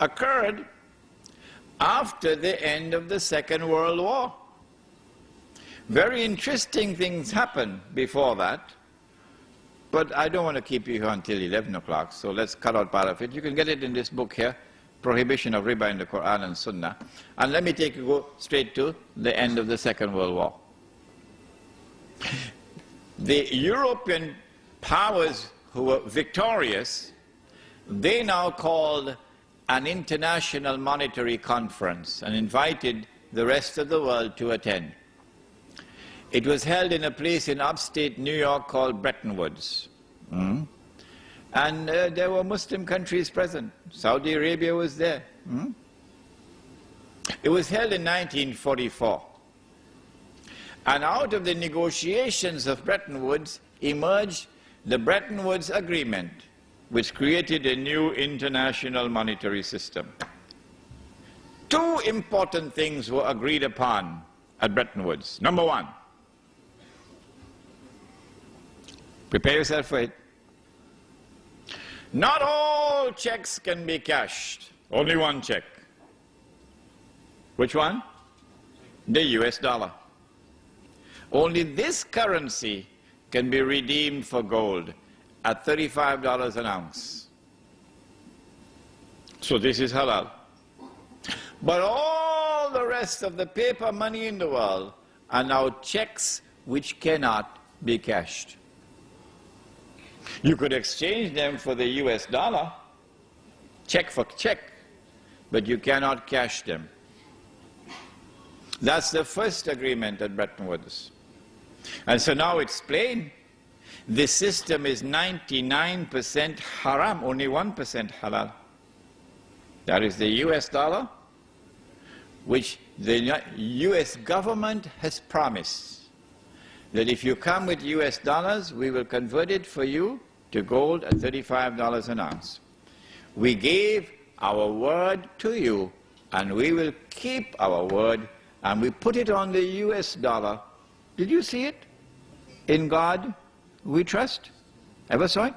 occurred after the end of the Second World War. Very interesting things happened before that, but I don't want to keep you here until 11 o'clock, so let's cut out part of it. You can get it in this book here, Prohibition of Riba in the Quran and Sunnah. And let me take you go straight to the end of the Second World War. The European powers who were victorious, they now called an international monetary conference and invited the rest of the world to attend. It was held in a place in upstate New York called Bretton Woods. And there were Muslim countries present. Saudi Arabia was there. It was held in 1944. And out of the negotiations of Bretton Woods emerged the Bretton Woods Agreement, which created a new international monetary system. Two important things were agreed upon at Bretton Woods. Number one, prepare yourself for it. Not all checks can be cashed. Only one check. Which one? The US dollar. Only this currency can be redeemed for gold at $35 an ounce. So this is halal. But all the rest of the paper money in the world are now checks which cannot be cashed. You could exchange them for the US dollar, check for check, but you cannot cash them. That's the first agreement at Bretton Woods. And so now it's plain. This system is 99% haram, only 1% halal. That is the US dollar, which the US government has promised that if you come with US dollars, we will convert it for you to gold at $35 an ounce. We gave our word to you, and we will keep our word, and we put it on the US dollar. Did you see it? In God we trust. Ever saw it?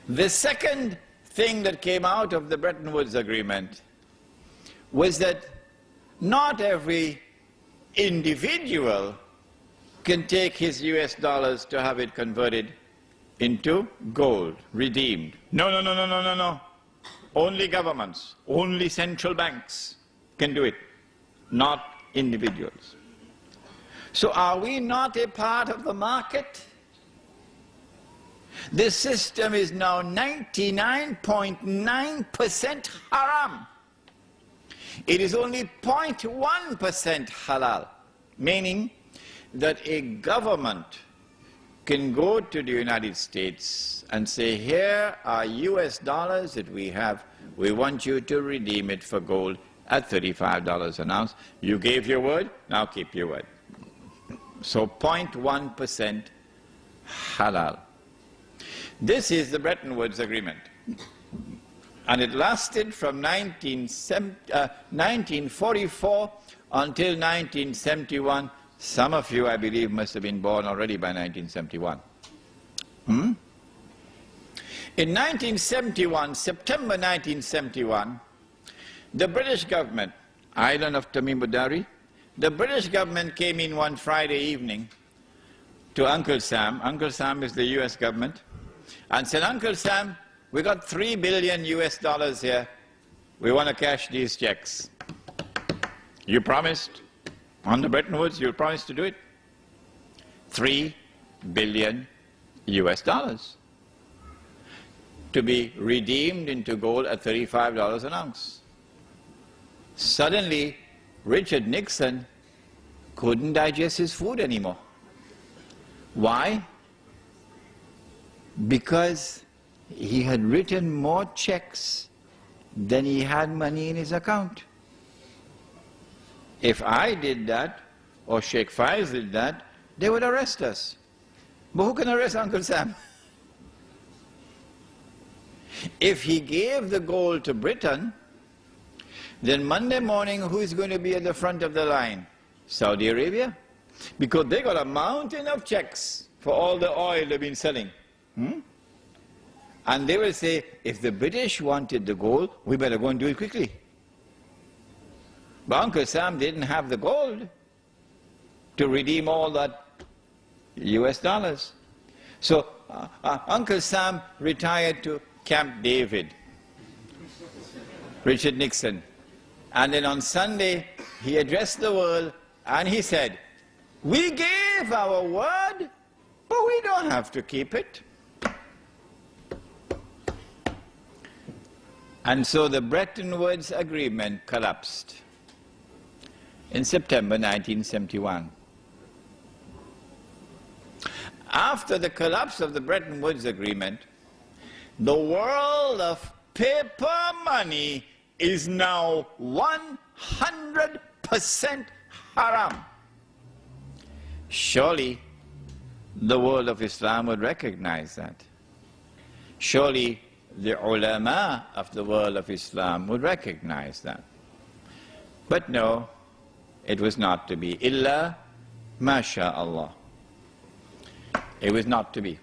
The second thing that came out of the Bretton Woods Agreement was that not every individual can take his US dollars to have it converted into gold, redeemed. No, no, no, no, no, no, no. Only governments, only central banks can do it, not individuals. So are we not a part of the market? This system is now 99.9% haram. It is only 0.1% halal, meaning that a government can go to the United States and say, here are US dollars that we have, we want you to redeem it for gold at $35 an ounce. You gave your word, now keep your word. So 0.1% halal. This is the Bretton Woods Agreement. And it lasted from 1944 until 1971. Some of you, I believe, must have been born already by 1971. In 1971, September 1971, the British government, island of Tamim Budari, the British government came in one Friday evening to Uncle Sam. Uncle Sam is the US government, and said, Uncle Sam, we got $3 billion US dollars here. We want to cash these checks. You promised on the Bretton Woods, you promised to do it. $3 billion US dollars to be redeemed into gold at $35 an ounce. Suddenly, Richard Nixon couldn't digest his food anymore. Why? Because he had written more checks than he had money in his account. If I did that, or Sheikh Faiz did that, they would arrest us. But who can arrest Uncle Sam? If he gave the gold to Britain, then Monday morning, who is going to be at the front of the line? Saudi Arabia. Because they got a mountain of checks for all the oil they've been selling. And they will say, if the British wanted the gold, we better go and do it quickly. But Uncle Sam didn't have the gold to redeem all that US dollars. So Uncle Sam retired to Camp David, Richard Nixon. And then on Sunday, he addressed the world and he said, we gave our word, but we don't have to keep it. And so the Bretton Woods Agreement collapsed in September 1971. After the collapse of the Bretton Woods Agreement, the world of paper money is now 100% haram. Surely the world of Islam would recognize that. Surely the ulama of the world of Islam would recognize that. But no, it was not to be. Illa masha'Allah. It was not to be.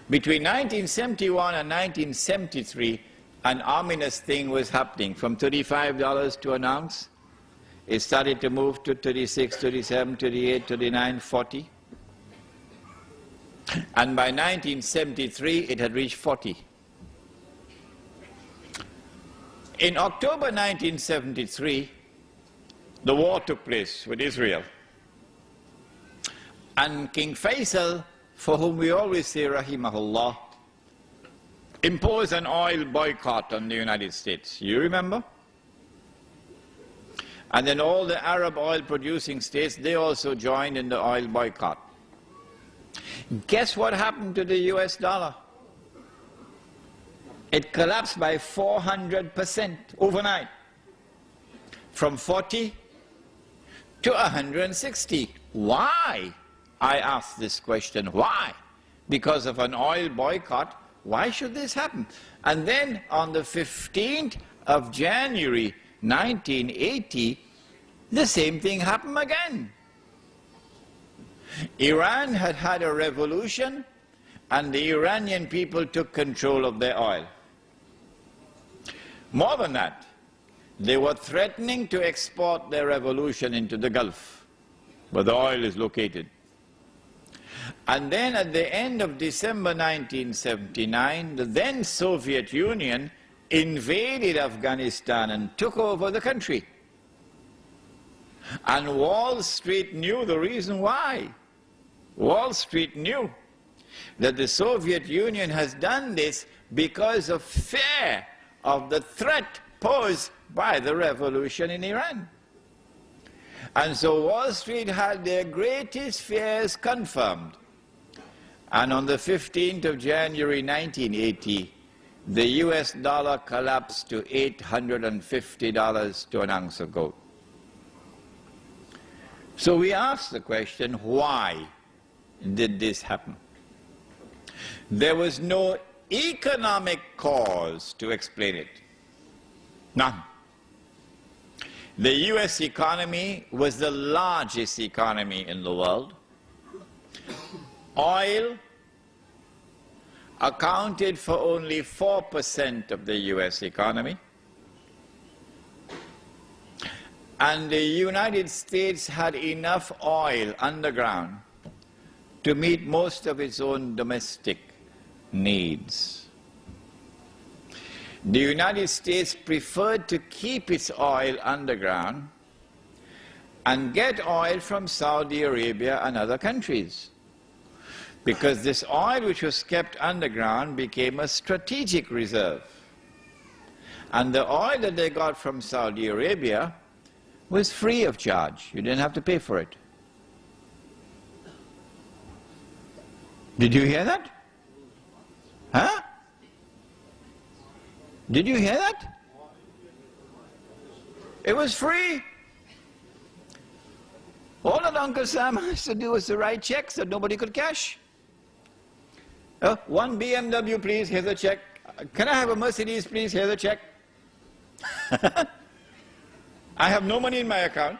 Between 1971 and 1973, an ominous thing was happening. From $35 to an ounce, it started to move to 36, 37, 38, 39, 40. And by 1973, it had reached 40. In October 1973, the war took place with Israel. And King Faisal, for whom we always say rahimahullah, imposed an oil boycott on the United States. You remember? And then all the Arab oil producing states, they also joined in the oil boycott. Guess what happened to the US dollar? It collapsed by 400% overnight, from 40 to 160. Why? I ask this question, why? Because of an oil boycott, why should this happen? And then on the 15th of January 1980, the same thing happened again. Iran had had a revolution and the Iranian people took control of their oil. More than that, they were threatening to export their revolution into the Gulf, where the oil is located. And then at the end of December 1979, the then Soviet Union invaded Afghanistan and took over the country. And Wall Street knew the reason why. Wall Street knew that the Soviet Union has done this because of fear of the threat posed by the revolution in Iran. And so Wall Street had their greatest fears confirmed. And on the 15th of January 1980, the US dollar collapsed to $850 to an ounce of gold. So we ask the question, why did this happen? There was no economic cause to explain it. None. The US economy was the largest economy in the world. Oil accounted for only 4% of the US economy. And the United States had enough oil underground to meet most of its own domestic needs. The United States preferred to keep its oil underground and get oil from Saudi Arabia and other countries, because this oil which was kept underground became a strategic reserve. And the oil that they got from Saudi Arabia was free of charge. You didn't have to pay for it. Did you hear that? Huh? Did you hear that? It was free. All that Uncle Sam has to do was to write checks that nobody could cash. One BMW, please, here's a check. Can I have a Mercedes, please? Here's a check. I have no money in my account.